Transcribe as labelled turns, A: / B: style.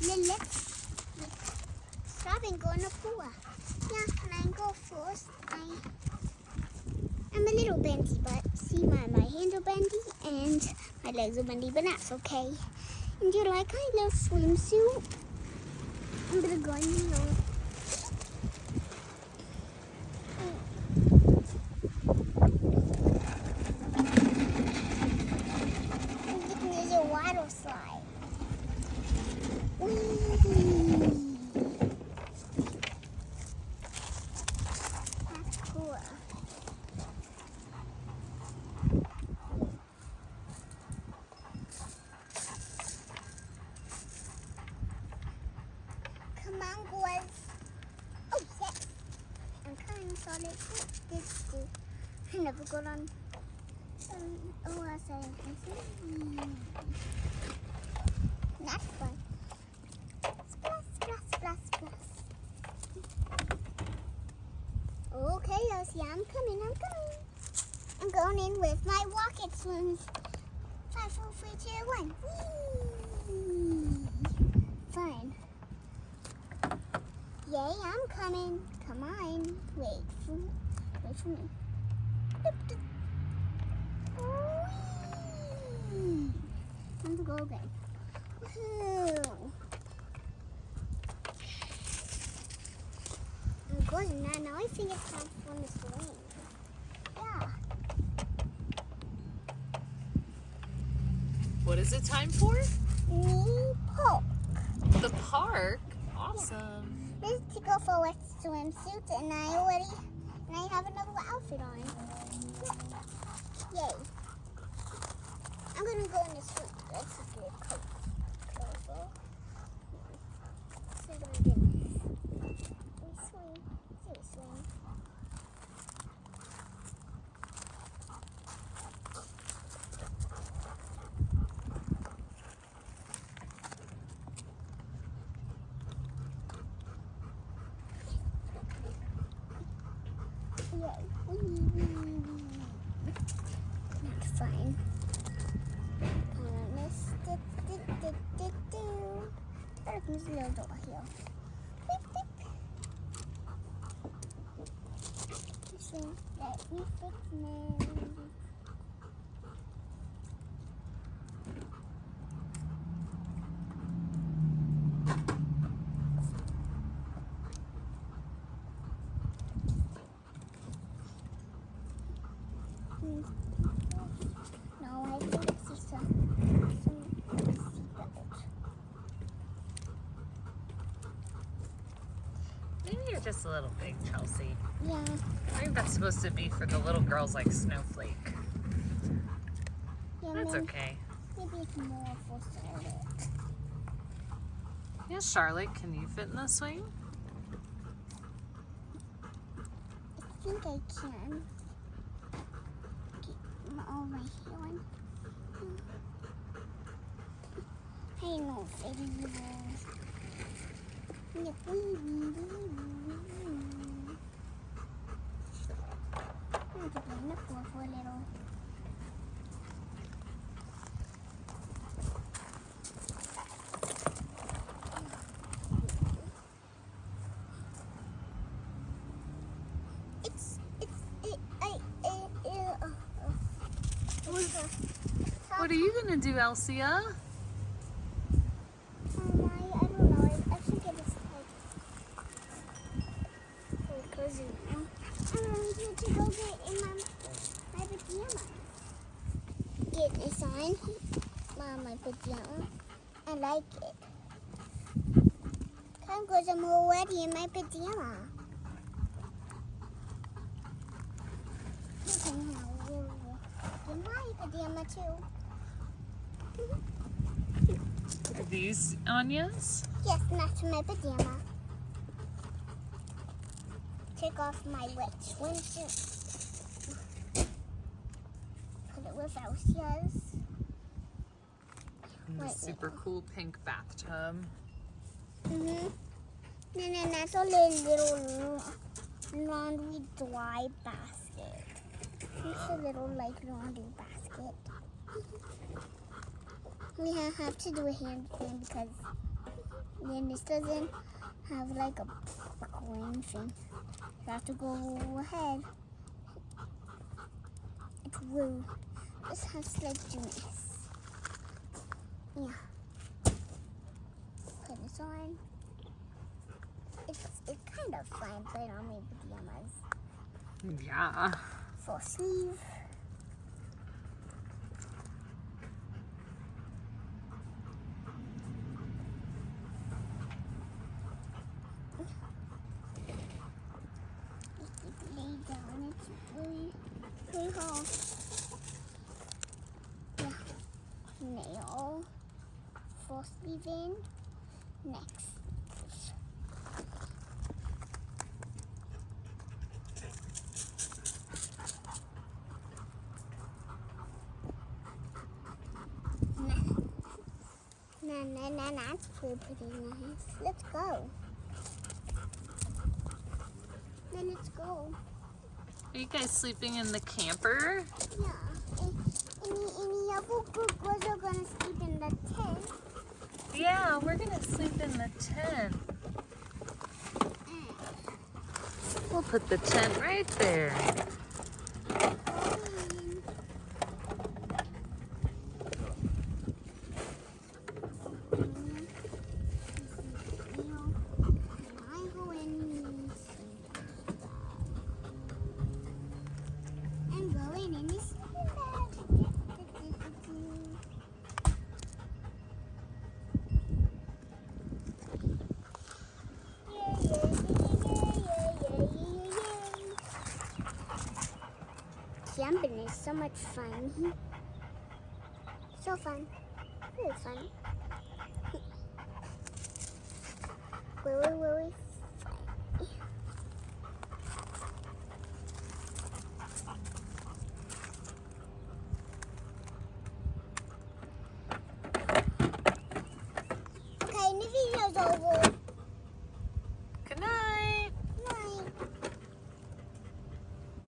A: let's stop and go in the pool. Yeah, and I go first. I'm a little bendy, but see my hands are bendy and my legs are bendy, but that's okay. And do you like my little swimsuit? I'm gonna go in here. There's a water slide. That's cool. Come on, boys. Oh, yes. I'm coming, Solid. This. I never got on. Oh, I said that's fun. Splash, splash, splash, splash. Okay, Elsie, I'm coming. I'm going in with my rocket swims. 5, 4, 3, 2, 1. Whee! Fine. Yay, I'm coming. Come on. Wait for me. Doop, doop. Whee! Let's go again. Woohoo! I'm going now. Now I think it's time for the swing. Yeah.
B: What is it time for?
A: Me poke.
B: The park? Awesome.
A: This is to go for a swimsuit, and I have another outfit on. Yay. I'm gonna go in the suit. Let's just get closer. So I'm gonna get swing. Yay. That's fine. There's a little door here. Beep, beep. Let me fix me. No, I think it's just some seatbelt.
B: Maybe you're just a little big, Chelsea.
A: Yeah.
B: I think that's supposed to be for the little girls like Snowflake.
A: Yeah,
B: That's okay.
A: Maybe it's more for Charlotte.
B: Yes, Charlotte, can you fit in the swing?
A: I think I can. Get all my hair on. I know, baby. I'm going to play in the pool for a little.
B: What are you gonna do, Elsia?
A: I don't know. I think it is like cozy now. I'm going to go get in my pajamas. Get this on my pajamas. I like it. Come, because I'm already in my pajamas. You can have in my pajama too.
B: Are these Anya's?
A: Yes, that's my pajama. Take off my wet swimsuit. Put it with Elsa's.
B: And the super cool pink bathtub.
A: And then that's a little laundry dry basket. It's a little like laundry basket. We have to do a hand thing because Then this doesn't have like a coin thing. You have to go ahead. It's rude. This has like gymnasts. Yeah. Put this on. It's kind of fun, but on my pajamas.
B: Yeah.
A: Full sleeve. Lay down. It's really hard. Yeah. Nail. Full sleeve in. Next. Nah, that's pretty nice. Let's go. Then let's go.
B: Are you guys sleeping in the camper?
A: Yeah. And the other group was gonna sleep in the tent.
B: Yeah, we're gonna sleep in the tent. We'll put the tent right there.
A: Jumping is so much fun. So fun. Really fun. Really fun. Okay, the video's over.